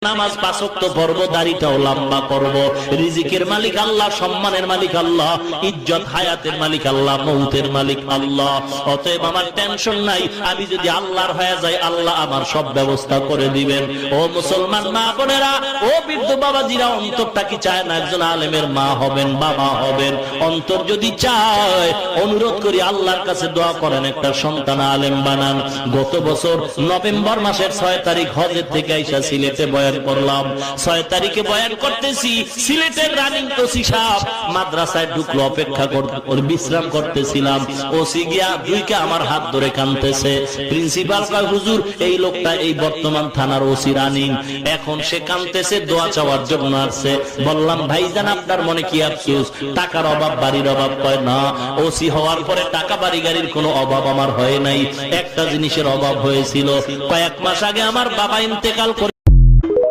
নামাজ পাঁচ ওয়াক্ত পড়বো, দাড়িটাও লম্বা করব। রিজিকের মালিক আল্লাহ, সম্মানের মালিক আল্লাহ, ইজ্জত হায়াতের মালিক আল্লাহ, মৌতের মালিক আল্লাহ। অতএব আমার টেনশন নাই, আমি যদি আল্লাহর হয়ে যাই আল্লাহ আমার সব ব্যবস্থা করে দিবেন। ও মুসলমান মা বোনেরা, ও বৃদ্ধ বাবাজিরা, অন্তরটা কি চায় না একজন আলেমের মা হবেন, বাবা হবেন? অন্তর যদি চায়, অনুরোধ করি আল্লাহর কাছে দোয়া করেন, একটা সন্তান আলেম বানান। গত বছর নভেম্বর মাসের 6 তারিখ হজের থেকে আইসা সিলেটে বয়ান করলাম। 6 তারিখে বয়ান করতেছি, সিলেটের রানিং ওসি সাহেব মাদ্রাসায় ঢুকলো, অপেক্ষা করে বিশ্রাম করতেছিলাম। ওসি গিয়া দুইকে আমার হাত ধরে কাঁদতেছে। প্রিন্সিপাল কয়, হুজুর এই লোকটা এই বর্তমান থানার ওসি রানিং, এখন সে কাঁদতেছে, দোয়া চাওয়ার জন্য আসছে। বললাম, ভাইজান আপনার মনে কি আফসোস? টাকার অভাব, বাড়ির অভাব? কয় না, ওসি হওয়ার পরে টাকা বাড়ি গাড়ির কোনো অভাব আমার হয় নাই, একটা জিনিসের অভাব হয়েছিল। কয়েক মাস আগে আমার বাবা ইন্তেকাল করে